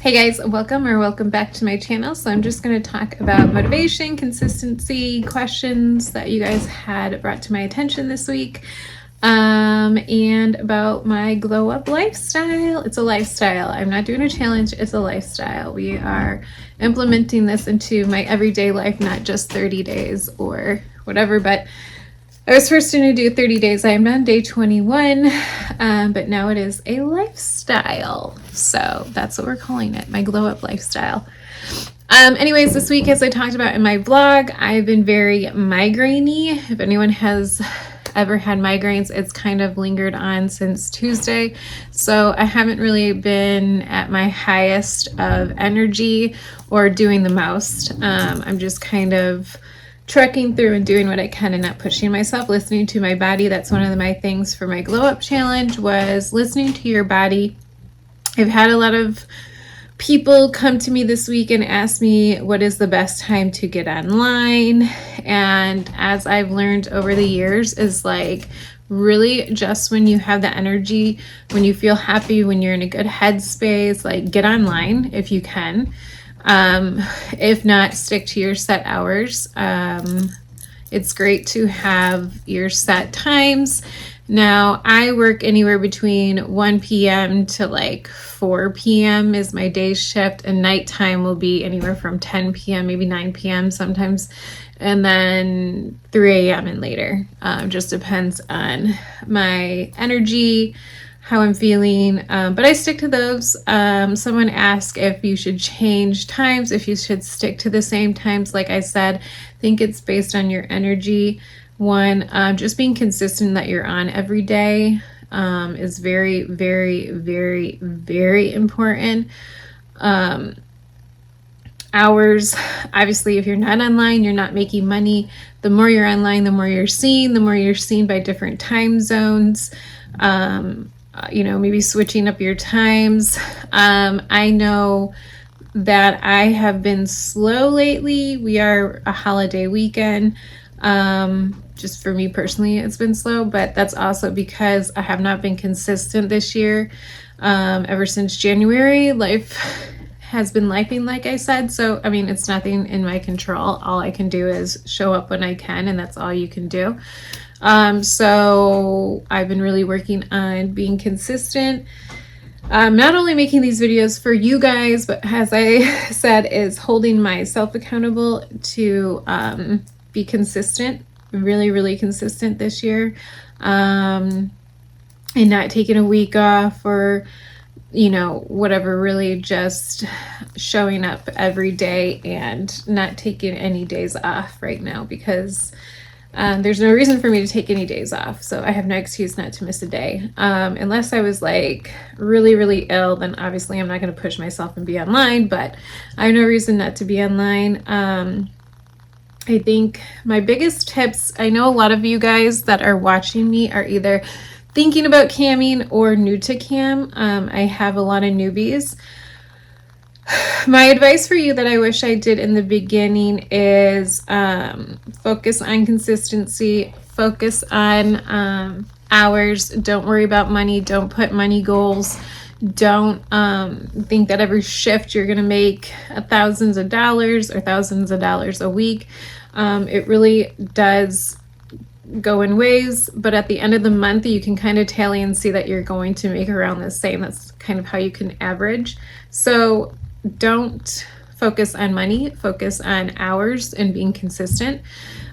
Hey guys, welcome back to my channel. So I'm just going to talk about motivation, consistency, questions that you guys had brought to my attention this week, and about my glow up lifestyle. It's a lifestyle. I'm not doing a challenge, it's a lifestyle. We are implementing this into my everyday life, not just 30 days or whatever, but I was first going to do 30 days. I am on day 21, but now it is a lifestyle. So that's what we're calling it, my glow up lifestyle. Anyways, this week, as I talked about in my vlog, I've been very migraine-y. If anyone has ever had migraines, it's kind of lingered on since Tuesday. So I haven't really been at my highest of energy or doing the most. I'm just kind of trekking through and doing what I can and not pushing myself, listening to my body. That's one of my things for my glow up challenge, was listening to your body. I've had a lot of people come to me this week and ask me what is the best time to get online. And as I've learned over the years, is like really just when you have the energy, when you feel happy, when you're in a good headspace, like get online if you can. If not, stick to your set hours. It's great to have your set times. Now, I work anywhere between 1 p.m. to like 4 p.m. is my day shift, and nighttime will be anywhere from 10 p.m., maybe 9 p.m. sometimes, and then 3 a.m. and later. Just depends on my energy, how I'm feeling, but I stick to those. Someone asked if you should change times, if you should stick to the same times. Like I said, I think it's based on your energy. One, just being consistent that you're on every day is very, very, very, very important. Hours, obviously, if you're not online, you're not making money. The more you're online, the more you're seen by different time zones. Maybe switching up your times. I know that I have been slow lately. We are a holiday weekend. Just for me personally, it's been slow, but that's also because I have not been consistent this year. Ever since January, life has been lifing, like I said. So, I mean, it's nothing in my control. All I can do is show up when I can, and that's all you can do. So I've been really working on being consistent. Not only making these videos for you guys, but as I said, is holding myself accountable to be consistent, really, really consistent this year, and not taking a week off or, whatever, really just showing up every day and not taking any days off right now, because there's no reason for me to take any days off. So I have no excuse not to miss a day. Unless I was like really, really ill, then obviously I'm not going to push myself and be online, but I have no reason not to be online. I think my biggest tips, I know a lot of you guys that are watching me are either thinking about camming or new to cam. I have a lot of newbies. My advice for you that I wish I did in the beginning is focus on consistency, focus on hours. Don't worry about money. Don't put money goals. Don't think that every shift you're going to make thousands of dollars or thousands of dollars a week. It really does go in waves, but at the end of the month, you can kind of tally and see that you're going to make around the same. That's kind of how you can average. So don't focus on money, focus on hours and being consistent.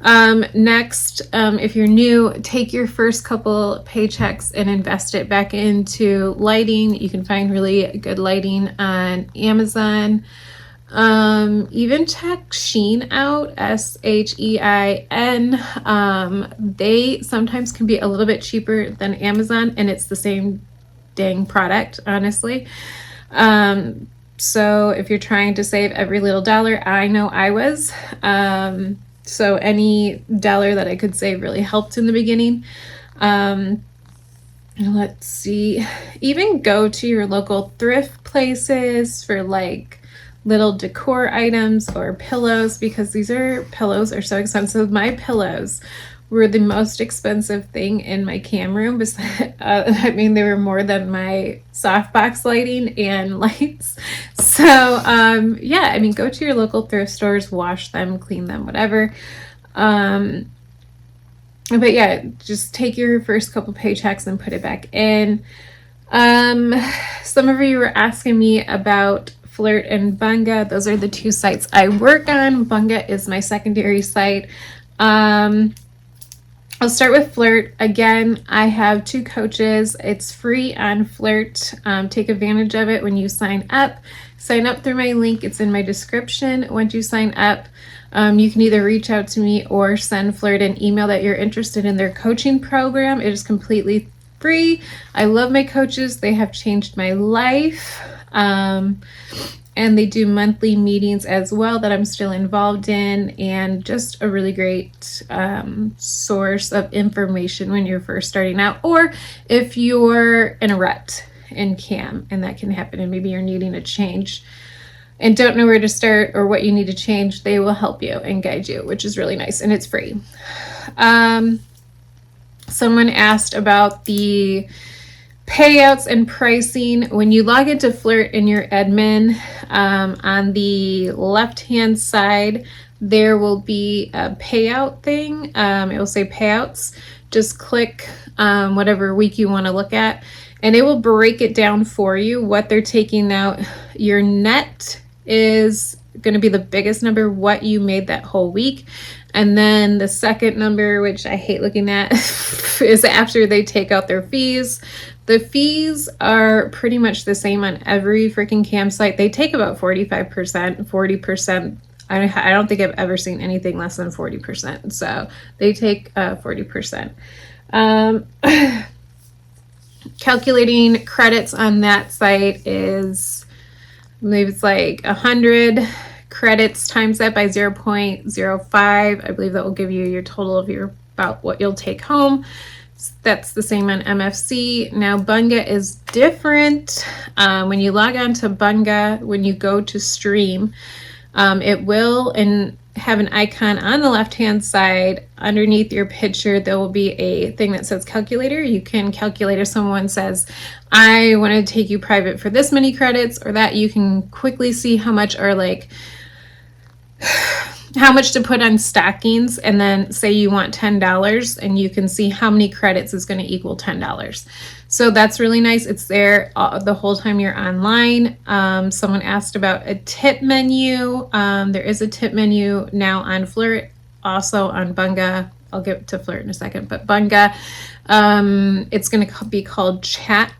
Next, if you're new, take your first couple paychecks and invest it back into lighting. You can find really good lighting on Amazon. Even check Shein out, SHEIN. They sometimes can be a little bit cheaper than Amazon, and it's the same dang product, honestly. So if you're trying to save every little dollar, I know I was. So any dollar that I could save really helped in the beginning. Let's see, even go to your local thrift places for like little decor items or pillows, because these pillows are so expensive. My pillows were the most expensive thing in my cam room. I mean, they were more than my softbox lighting and lights. So yeah, I mean, go to your local thrift stores, wash them, clean them, whatever. But yeah, just take your first couple paychecks and put it back in. Some of you were asking me about Flirt and Bunga. Those are the two sites I work on. Bunga is my secondary site. I'll start with Flirt. Again, I have 2 coaches. It's free on Flirt. Take advantage of it when you sign up. Sign up through my link. It's in my description. Once you sign up, you can either reach out to me or send Flirt an email that you're interested in their coaching program. It is completely free. I love my coaches. They have changed my life. And they do monthly meetings as well that I'm still involved in, and just a really great source of information when you're first starting out, or if you're in a rut in cam, and that can happen, and maybe you're needing a change and don't know where to start or what you need to change. They will help you and guide you, which is really nice, and it's free. Someone asked about the payouts and pricing. When you log into Flirt in your admin, on the left hand side there will be a payout thing. It will say payouts. Just click whatever week you want to look at, and it will break it down for you what they're taking out. Your net is going to be the biggest number, what you made that whole week. And then the second number, which I hate looking at, is after they take out their fees. The fees are pretty much the same on every freaking campsite. They take about 45%, 40%. I don't think I've ever seen anything less than 40%. So they take 40%. Calculating credits on that site is, maybe it's like 100 credits times that by 0.05. I believe that will give you your total of about what you'll take home. That's the same on MFC. Now Bunga is different. When you log on to Bunga, when you go to stream, it will have an icon on the left hand side. Underneath your picture there will be a thing that says calculator. You can calculate if someone says, I want to take you private for this many credits, or that. You can quickly see how much to put on stockings, and then say you want $10, and you can see how many credits is going to equal $10. So that's really nice. It's there the whole time you're online. Someone asked about a tip menu. There is a tip menu now on Flirt, also on Bunga. I'll get to Flirt in a second, but Bunga, it's going to be called Chatbot,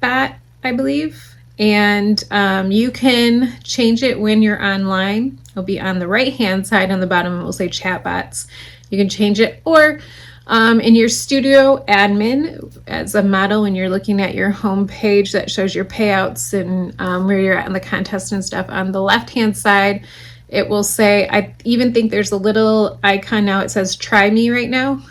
I believe. And you can change it when you're online. It'll be on the right hand side. On the bottom it will say chatbots. You can change it, or in your studio admin as a model, when you're looking at your home page that shows your payouts and where you're at in the contest and stuff, on the left hand side it will say, I even think there's a little icon now, it says try me right now.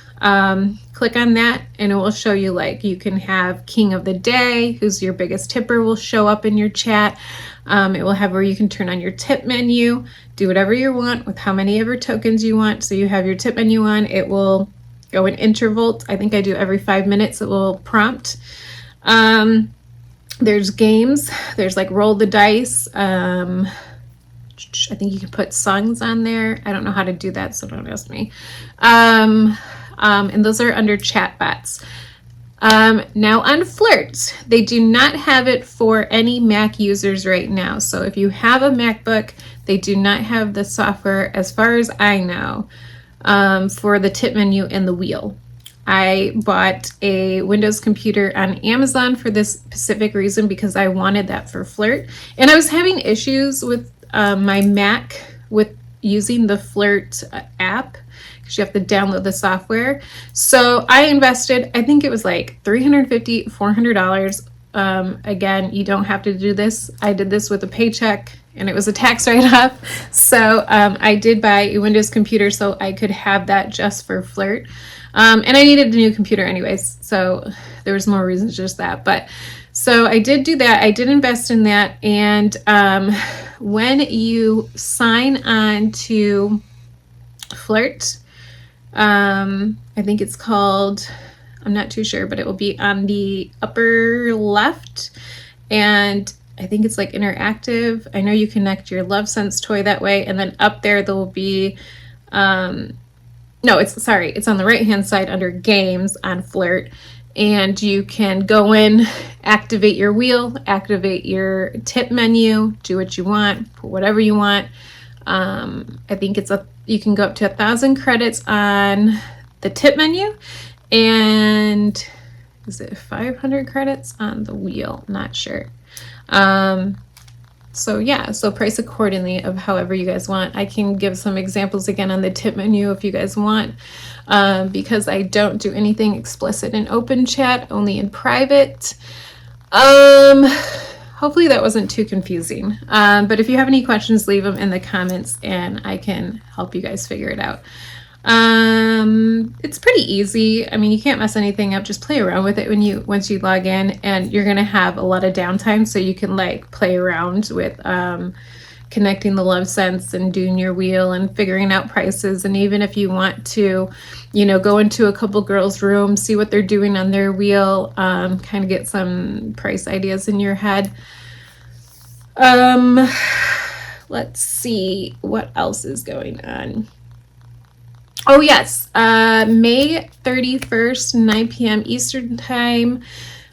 Click on that and it will show you, like, you can have king of the day, who's your biggest tipper, will show up in your chat. It will have where you can turn on your tip menu, do whatever you want with how many ever tokens you want. So you have your tip menu on. It will go in intervals. I think I do every 5 minutes. It will prompt. There's games. There's like roll the dice. I think you can put songs on there. I don't know how to do that, so don't ask me. And those are under chatbots. Now on Flirt, they do not have it for any Mac users right now. So if you have a MacBook, they do not have the software, as far as I know, for the tip menu and the wheel. I bought a Windows computer on Amazon for this specific reason, because I wanted that for Flirt. And I was having issues with my Mac with using the Flirt app, because you have to download the software. So I invested, I think it was like $350, $400. Again, you don't have to do this. I did this with a paycheck and it was a tax write-off. So I did buy a Windows computer so I could have that just for Flirt. And I needed a new computer anyways, so there was more reasons just that. But so I did do that. I did invest in that. And when you sign on to Flirt, I think it's called, I'm not too sure, but it will be on the upper left. And I think it's like interactive. I know you connect your LoveSense toy that way. And then up there will be, no, it's on the right hand side under games on Flirt. And you can go in, activate your wheel, activate your tip menu, do what you want, put whatever you want. I think you can go up to 1,000 credits on the tip menu, and is it 500 credits on the wheel? Not sure. So yeah, so price accordingly of however you guys want. I can give some examples again on the tip menu if you guys want, because I don't do anything explicit in open chat, only in private. Hopefully that wasn't too confusing. But if you have any questions, leave them in the comments and I can help you guys figure it out. It's pretty easy. I mean, you can't mess anything up. Just play around with it once you log in, and you're gonna have a lot of downtime, so you can like play around with connecting the LoveSense and doing your wheel and figuring out prices. And even if you want to, go into a couple girls' rooms, see what they're doing on their wheel, kind of get some price ideas in your head. Let's see what else is going on. Oh yes, May 31st, 9 p.m. Eastern Time,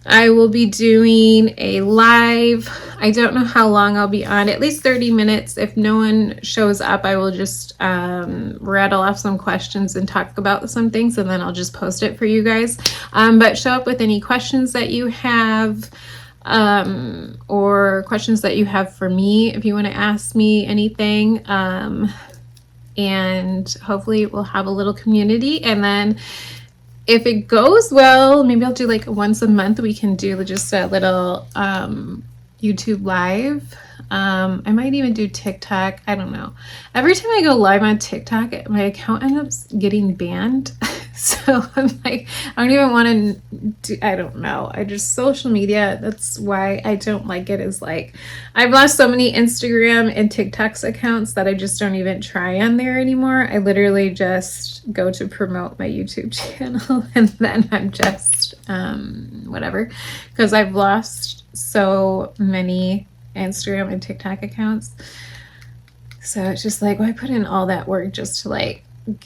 I will be doing a live. I don't know how long I'll be on, at least 30 minutes. If no one shows up, I will just rattle off some questions and talk about some things, and then I'll just post it for you guys. But show up with any questions that you have, or questions that you have for me if you want to ask me anything. And hopefully we'll have a little community. And then if it goes well, maybe I'll do like once a month. We can do just a little YouTube live. I might even do TikTok. I don't know. Every time I go live on TikTok, my account ends up getting banned. So I'm like, I don't even want to do, I don't know. Social media, that's why I don't like it, is like, I've lost so many Instagram and TikTok's accounts that I just don't even try on there anymore. I literally just go to promote my YouTube channel, and then I'm just, whatever, because I've lost so many Instagram and TikTok accounts. So it's just like, why put in all that work just to like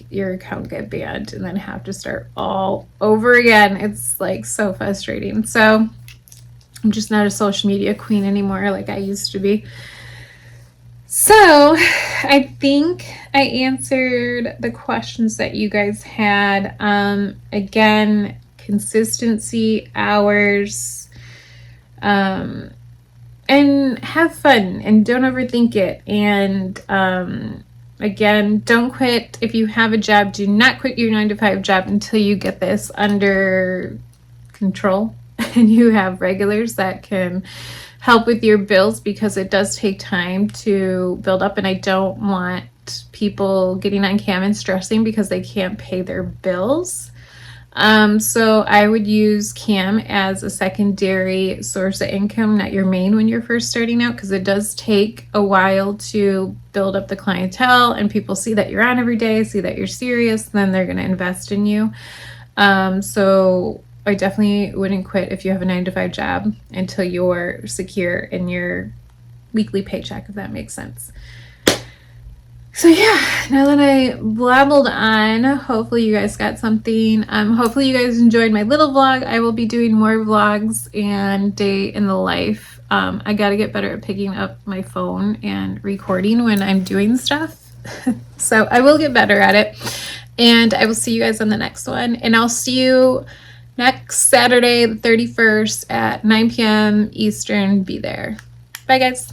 your account get banned and then have to start all over again? It's like so frustrating. So I'm just not a social media queen anymore like I used to be. So I think I answered the questions that you guys had. Again, consistency, hours, and have fun, and don't overthink it. And again, don't quit. If you have a job, do not quit your 9-to-5 job until you get this under control and you have regulars that can help with your bills, because it does take time to build up, and I don't want people getting on cam and stressing because they can't pay their bills. So I would use cam as a secondary source of income, not your main when you're first starting out, because it does take a while to build up the clientele, and people see that you're on every day, see that you're serious, then they're going to invest in you. So I definitely wouldn't quit if you have a 9-to-5 job until you're secure in your weekly paycheck, if that makes sense. So yeah, now that I blabbled on, hopefully you guys got something. Hopefully you guys enjoyed my little vlog. I will be doing more vlogs and day in the life. I got to get better at picking up my phone and recording when I'm doing stuff. So I will get better at it. And I will see you guys on the next one. And I'll see you next Saturday, the 31st at 9 p.m. Eastern. Be there. Bye, guys.